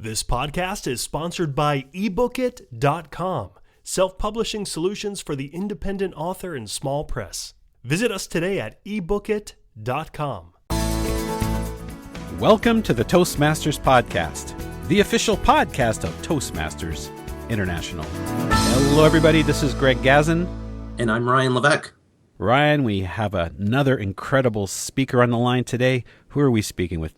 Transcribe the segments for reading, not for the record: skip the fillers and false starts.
This podcast is sponsored by ebookit.com, self-publishing solutions for the independent author and small press. Visit us today at ebookit.com. Welcome to the Toastmasters Podcast, the official podcast of Toastmasters International. Hello, everybody. This is Greg Gazin. And I'm Ryan Levesque. Ryan, we have another incredible speaker on the line today. Who are we speaking with?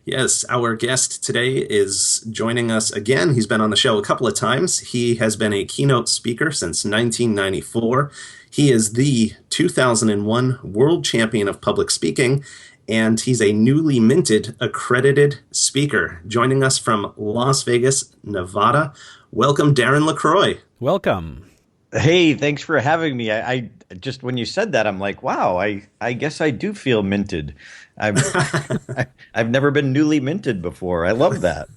Yes, our guest today is joining us again. He's been on the show a couple of times. He has been a keynote speaker since 1994. He is the 2001 World Champion of Public Speaking, and he's a newly minted accredited speaker. Joining us from Las Vegas, Nevada. Welcome, Darren Lacroix. Welcome. Hey, thanks for having me. I just, when you said that, I'm like, wow, I guess I do feel minted. I've never been newly minted before. I love that.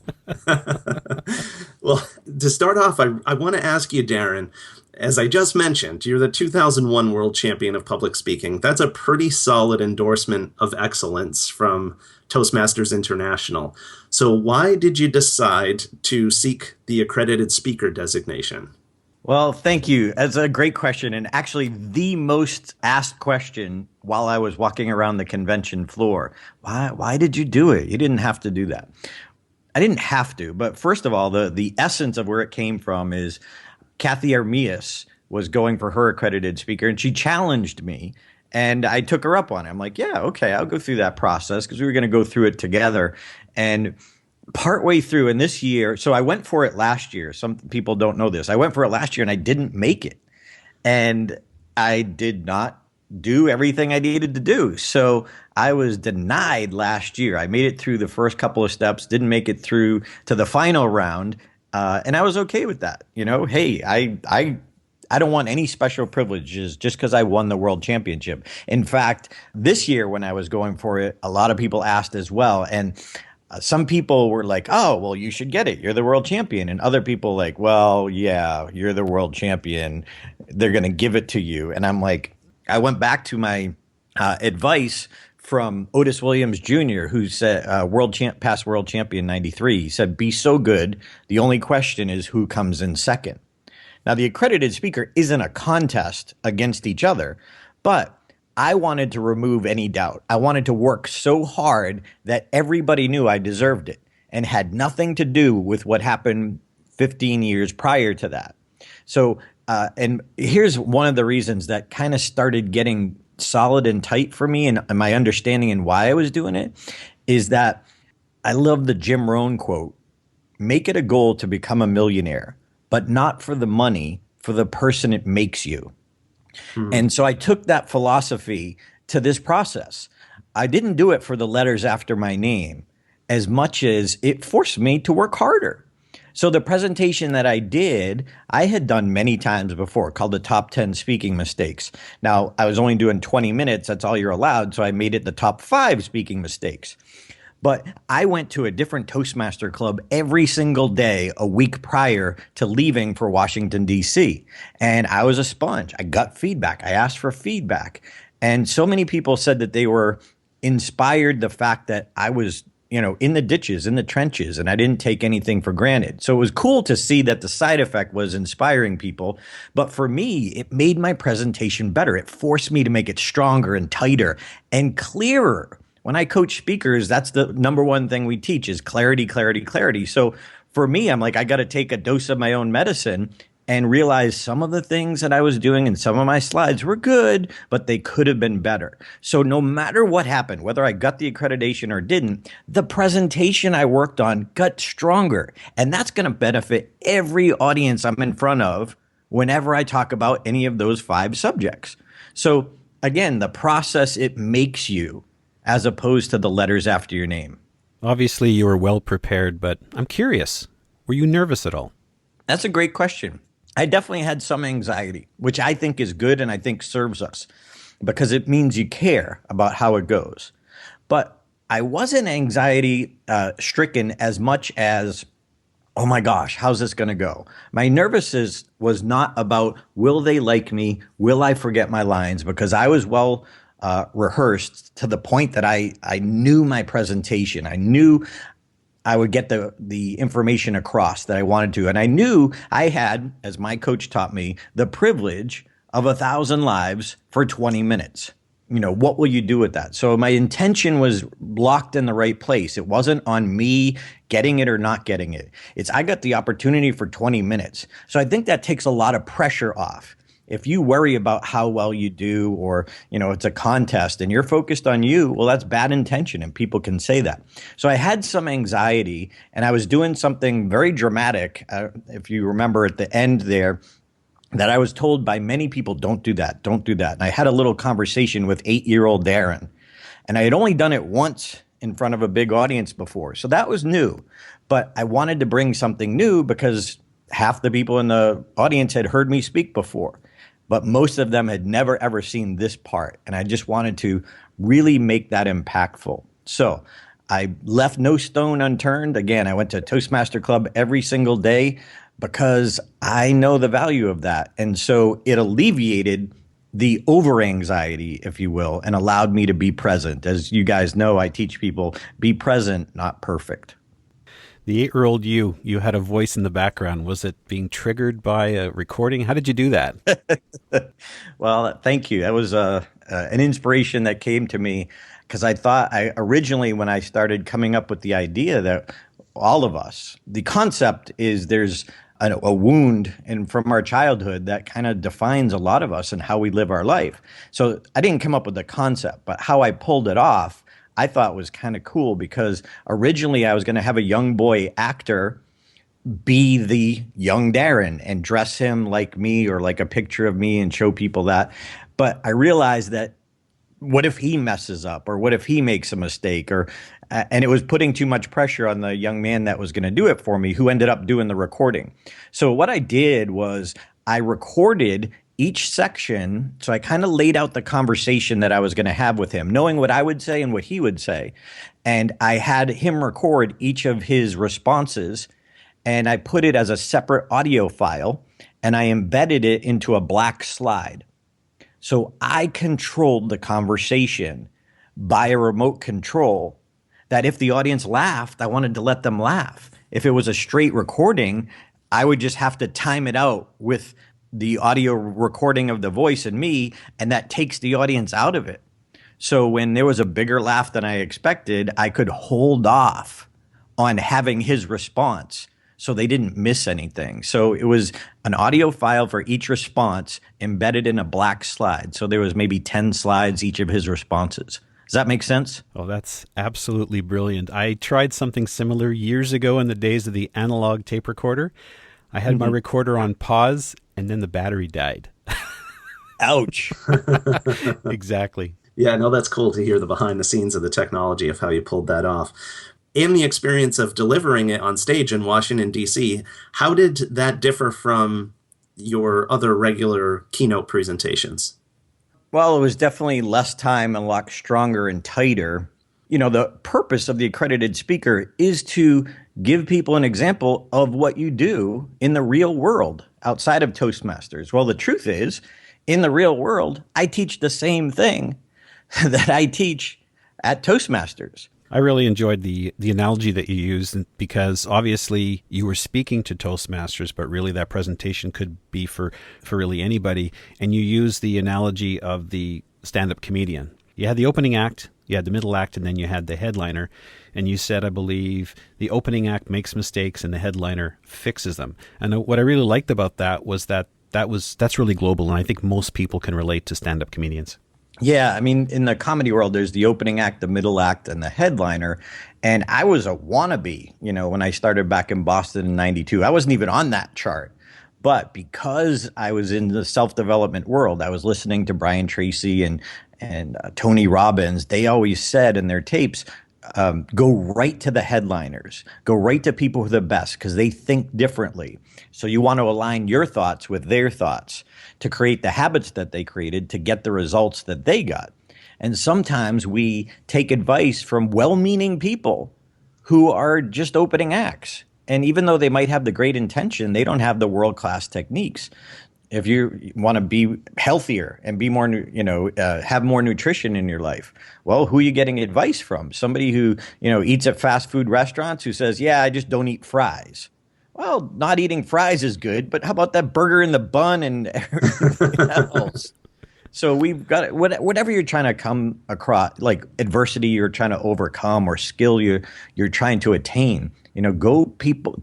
Well, to start off, I want to ask you, Darren, as I just mentioned, you're the 2001 World Champion of Public Speaking. That's a pretty solid endorsement of excellence from Toastmasters International. So why did you decide to seek the Accredited Speaker designation? Well, thank you. That's a great question, and actually the most asked question while I was walking around the convention floor. Why did you do it? You didn't have to do that. I didn't have to, but first of all, the essence of where it came from is Kathy Armias was going for her accredited speaker, and she challenged me, and I took her up on it. I'm like, yeah, okay, I'll go through that process because we were going to go through it together. And partway through in this year, so I went for it last year. Some people don't know this. I went for it last year and I didn't make it. And I did not do everything I needed to do. So I was denied last year. I made it through the first couple of steps, didn't make it through to the final round. And I was okay with that. You know, hey, I don't want any special privileges just because I won the world championship. In fact, this year when I was going for it, a lot of people asked as well. And some people were like, oh, well, you should get it. You're the world champion. And other people like, well, yeah, you're the world champion. They're going to give it to you. And I'm like, I went back to my advice from Otis Williams Jr., who said past world champion 93. He said, be so good. The only question is who comes in second. Now, the accredited speaker isn't a contest against each other, but I wanted to remove any doubt. I wanted to work so hard that everybody knew I deserved it and had nothing to do with what happened 15 years prior to that. So, and here's one of the reasons that kind of started getting solid and tight for me and my understanding and why I was doing it is that I love the Jim Rohn quote, make it a goal to become a millionaire, but not for the money, for the person it makes you. And so I took that philosophy to this process. I didn't do it for the letters after my name as much as it forced me to work harder. So the presentation that I did, I had done many times before, called the top 10 speaking mistakes. Now, I was only doing 20 minutes. That's all you're allowed. So I made it the top 5 speaking mistakes. But I went to a different Toastmaster club every single day a week prior to leaving for Washington, D.C. And I was a sponge. I got feedback. I asked for feedback. And so many people said that they were inspired the fact that I was, in the ditches, in the trenches, and I didn't take anything for granted. So it was cool to see that the side effect was inspiring people. But for me, it made my presentation better. It forced me to make it stronger and tighter and clearer. When I coach speakers, that's the number one thing we teach is clarity, clarity, clarity. So for me, I'm like, I got to take a dose of my own medicine and realize some of the things that I was doing and some of my slides were good, but they could have been better. So no matter what happened, whether I got the accreditation or didn't, the presentation I worked on got stronger. And that's going to benefit every audience I'm in front of whenever I talk about any of those 5 subjects. So again, the process, it makes you, as opposed to the letters after your name. Obviously, you were well prepared, but I'm curious. Were you nervous at all? That's a great question. I definitely had some anxiety, which I think is good and I think serves us because it means you care about how it goes. But I wasn't anxiety stricken as much as, oh my gosh, how's this going to go? My nervousness was not about, will they like me? Will I forget my lines? Because I was well rehearsed to the point that I knew my presentation. I knew I would get the information across that I wanted to. And I knew I had, as my coach taught me, the privilege of 1,000 lives for 20 minutes. What will you do with that? So my intention was locked in the right place. It wasn't on me getting it or not getting it. It's I got the opportunity for 20 minutes. So I think that takes a lot of pressure off. If you worry about how well you do, or, it's a contest and you're focused on you, well, that's bad intention, and people can say that. So I had some anxiety, and I was doing something very dramatic. If you remember at the end there, that I was told by many people, don't do that, don't do that. And I had a little conversation with 8-year-old Darren, and I had only done it once in front of a big audience before. So that was new, but I wanted to bring something new because half the people in the audience had heard me speak before, but most of them had never, ever seen this part. And I just wanted to really make that impactful. So I left no stone unturned. Again, I went to Toastmaster Club every single day, because I know the value of that. And so it alleviated the over anxiety, if you will, and allowed me to be present. As you guys know, I teach people, be present, not perfect. The 8-year-old you had a voice in the background. Was it being triggered by a recording? How did you do that? Well, thank you. That was an inspiration that came to me, because I originally, when I started coming up with the idea that all of us, the concept is there's a wound from our childhood that kind of defines a lot of us and how we live our life. So I didn't come up with the concept, but how I pulled it off, I thought was kind of cool, because originally I was going to have a young boy actor be the young Darren and dress him like me or like a picture of me and show people that. But I realized that what if he messes up, or what if he makes a mistake, and it was putting too much pressure on the young man that was going to do it for me, who ended up doing the recording. So what I did was I recorded each section. So I kind of laid out the conversation that I was going to have with him, knowing what I would say and what he would say. And I had him record each of his responses, and I put it as a separate audio file, and I embedded it into a black slide. So I controlled the conversation by a remote control, that if the audience laughed, I wanted to let them laugh. If it was a straight recording, I would just have to time it out with the audio recording of the voice and me, and that takes the audience out of it. So when there was a bigger laugh than I expected, I could hold off on having his response, so they didn't miss anything. So it was an audio file for each response embedded in a black slide. So there was maybe 10 slides, each of his responses. Does that make sense? Oh, that's absolutely brilliant. I tried something similar years ago in the days of the analog tape recorder. I had my recorder on pause, and then the battery died. Ouch. Exactly. Yeah, no, that's cool to hear the behind the scenes of the technology of how you pulled that off. In the experience of delivering it on stage in Washington, D.C., how did that differ from your other regular keynote presentations? Well, it was definitely less time, a lot stronger and tighter. The purpose of the accredited speaker is to give people an example of what you do in the real world outside of Toastmasters. Well, the truth is, in the real world, I teach the same thing that I teach at Toastmasters. I really enjoyed the analogy that you used, because obviously you were speaking to Toastmasters, but really that presentation could be for really anybody. And you used the analogy of the stand-up comedian. You had the opening act, you had the middle act, and then you had the headliner. And you said, I believe, the opening act makes mistakes and the headliner fixes them. And what I really liked about that was that's really global, and I think most people can relate to stand-up comedians. Yeah, I mean, in the comedy world, there's the opening act, the middle act, and the headliner. And I was a wannabe, when I started back in Boston in '92. I wasn't even on that chart. But because I was in the self-development world, I was listening to Brian Tracy and Tony Robbins. They always said in their tapes, go right to the headliners, go right to people who are the best, because they think differently. So you want to align your thoughts with their thoughts to create the habits that they created to get the results that they got. And sometimes we take advice from well-meaning people who are just opening acts. And even though they might have the great intention, they don't have the world-class techniques. If you want to be healthier and be more, have more nutrition in your life, well, who are you getting advice from? Somebody who, eats at fast food restaurants who says, yeah, I just don't eat fries. Well, not eating fries is good, but how about that burger in the bun and everything else? So we've got whatever you're trying to come across, like adversity you're trying to overcome or skill you're trying to attain. Go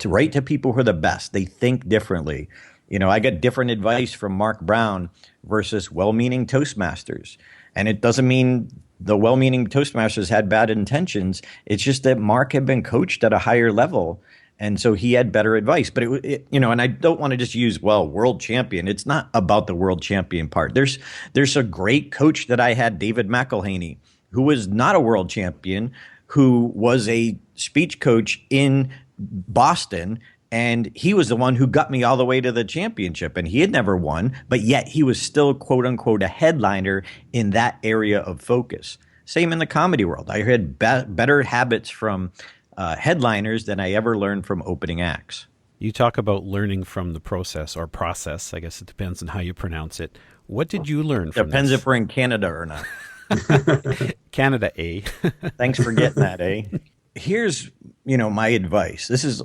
right to people who are the best. They think differently. I get different advice from Mark Brown versus well-meaning Toastmasters. And it doesn't mean the well-meaning Toastmasters had bad intentions. It's just that Mark had been coached at a higher level. And so he had better advice. But, and I don't want to just use, world champion. It's not about the world champion part. There's a great coach that I had, David McElhaney, who was not a world champion, who was a speech coach in Boston. And he was the one who got me all the way to the championship, and he had never won, but yet he was still, quote unquote, a headliner in that area of focus. Same in the comedy world. I had better habits from headliners than I ever learned from opening acts. You talk about learning from the process, or process. I guess it depends on how you pronounce it. What did you learn from Depends this? if we're in Canada or not. Canada, eh? Thanks for getting that, eh? Here's, my advice. This is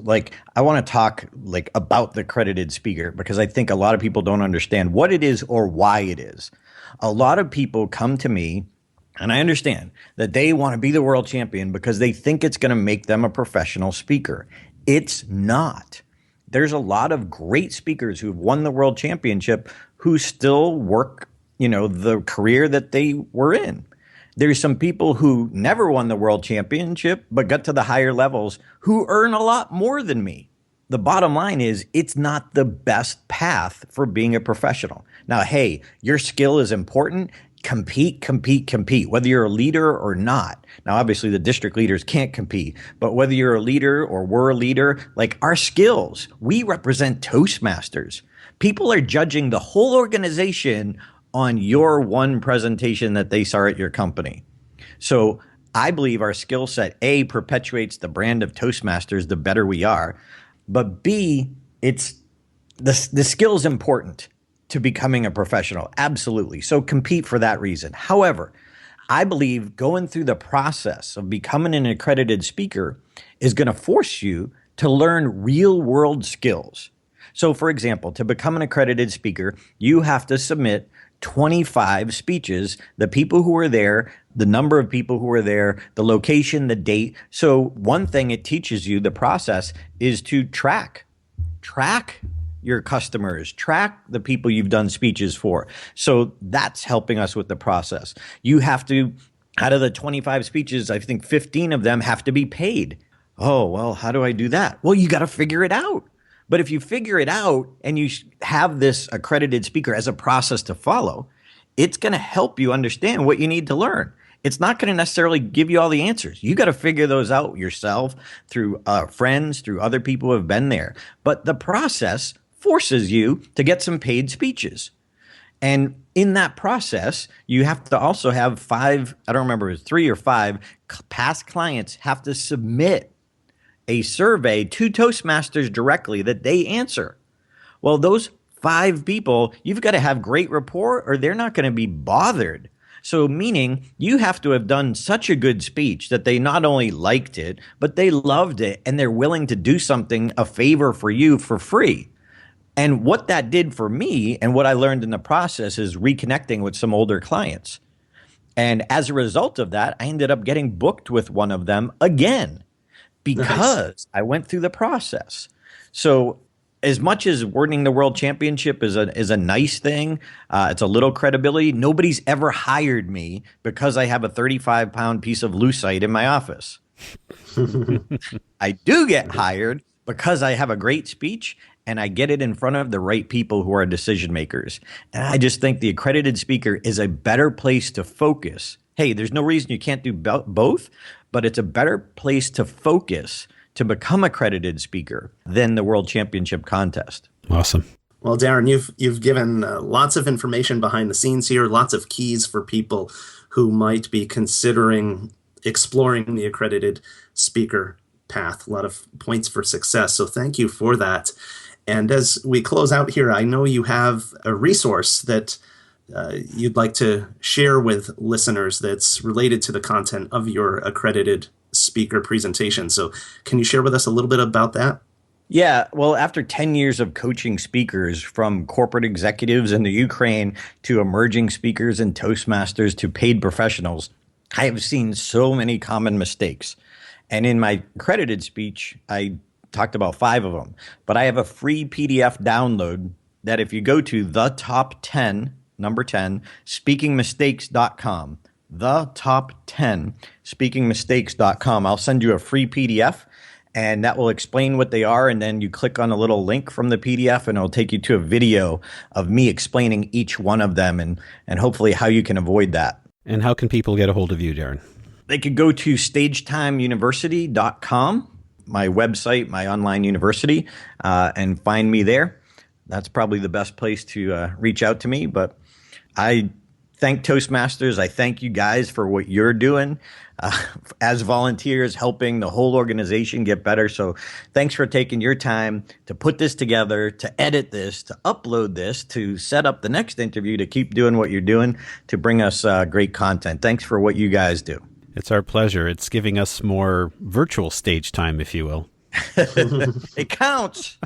I want to talk about the accredited speaker, because I think a lot of people don't understand what it is or why it is. A lot of people come to me, and I understand that they want to be the world champion because they think it's going to make them a professional speaker. It's not. There's a lot of great speakers who've won the world championship who still work, the career that they were in. There's some people who never won the world championship but got to the higher levels who earn a lot more than me. The bottom line is it's not the best path for being a professional. Now, hey, your skill is important. Compete, whether you're a leader or not. Now, obviously, the district leaders can't compete, but whether you're a leader or we're a leader, our skills, we represent Toastmasters. People are judging the whole organization on your one presentation that they saw at your company. So I believe our skill set, A, perpetuates the brand of Toastmasters, the better we are. But B, it's the skill is important to becoming a professional. Absolutely. So compete for that reason. However, I believe going through the process of becoming an accredited speaker is going to force you to learn real world skills. So for example, to become an accredited speaker, you have to submit 25 speeches, the people who were there, the number of people who were there, the location, the date. So one thing it teaches you, the process, is to track your customers, track the people you've done speeches for. So that's helping us with the process. You have to, out of the 25 speeches, I think 15 of them have to be paid. Oh, well, how do I do that? Well, you got to figure it out. But if you figure it out and you have this accredited speaker as a process to follow, it's going to help you understand what you need to learn. It's not going to necessarily give you all the answers. You got to figure those out yourself through friends, through other people who have been there. But the process forces you to get some paid speeches. And in that process, you have to also have 5, I don't remember, it was 3 or 5 past clients have to submit a survey to Toastmasters directly that they answer. Well, those 5 people, you've got to have great rapport or they're not going to be bothered. So meaning you have to have done such a good speech that they not only liked it, but they loved it and they're willing to do something, a favor for you for free. And what that did for me and what I learned in the process is reconnecting with some older clients. And as a result of that, I ended up getting booked with one of them again. Because I went through the process. So as much as winning the world championship is a nice thing, it's a little credibility, nobody's ever hired me because I have a 35-pound piece of lucite in my office. I do get hired because I have a great speech and I get it in front of the right people who are decision makers. And I just think the accredited speaker is a better place to focus. Hey, there's no reason you can't do both, but it's a better place to focus to become accredited speaker than the World Championship contest. Awesome. Well, Darren, you've given lots of information behind the scenes here, lots of keys for people who might be considering exploring the accredited speaker path, a lot of points for success. So thank you for that. And as we close out here, I know you have a resource that you'd like to share with listeners that's related to the content of your accredited speaker presentation. So can you share with us a little bit about that? Yeah, well, after 10 years of coaching speakers, from corporate executives in the Ukraine to emerging speakers and Toastmasters to paid professionals, I have seen so many common mistakes. And in my accredited speech, I talked about 5 of them. But I have a free PDF download that if you go to the top 10, number 10, speakingmistakes.com, the top 10, speakingmistakes.com, I'll send you a free PDF. And that will explain what they are. And then you click on a little link from the PDF and it'll take you to a video of me explaining each one of them and hopefully how you can avoid that. And how can people get a hold of you, Darren? They could go to stagetimeuniversity.com, my website, my online university, and find me there. That's probably the best place to reach out to me. But I thank Toastmasters. I thank you guys for what you're doing as volunteers, helping the whole organization get better. So thanks for taking your time to put this together, to edit this, to upload this, to set up the next interview, to keep doing what you're doing, to bring us great content. Thanks for what you guys do. It's our pleasure. It's giving us more virtual stage time, if you will. It counts.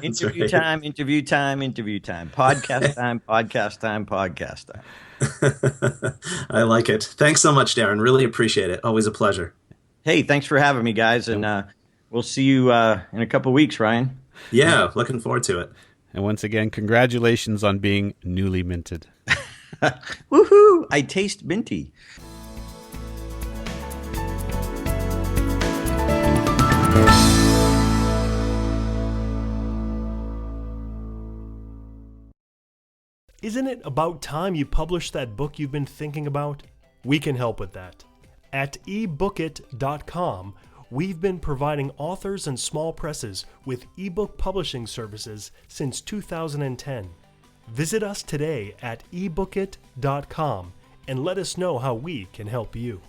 Interview right. time, interview time, interview time. Podcast time, podcast time, podcast time. I like it. Thanks so much, Darren. Really appreciate it. Always a pleasure. Hey, thanks for having me, guys. And we'll see you in a couple weeks, Ryan. Yeah, looking forward to it. And once again, congratulations on being newly minted. Woohoo! I taste minty. Isn't it about time you published that book you've been thinking about? We can help with that. At ebookit.com, we've been providing authors and small presses with ebook publishing services since 2010. Visit us today at ebookit.com and let us know how we can help you.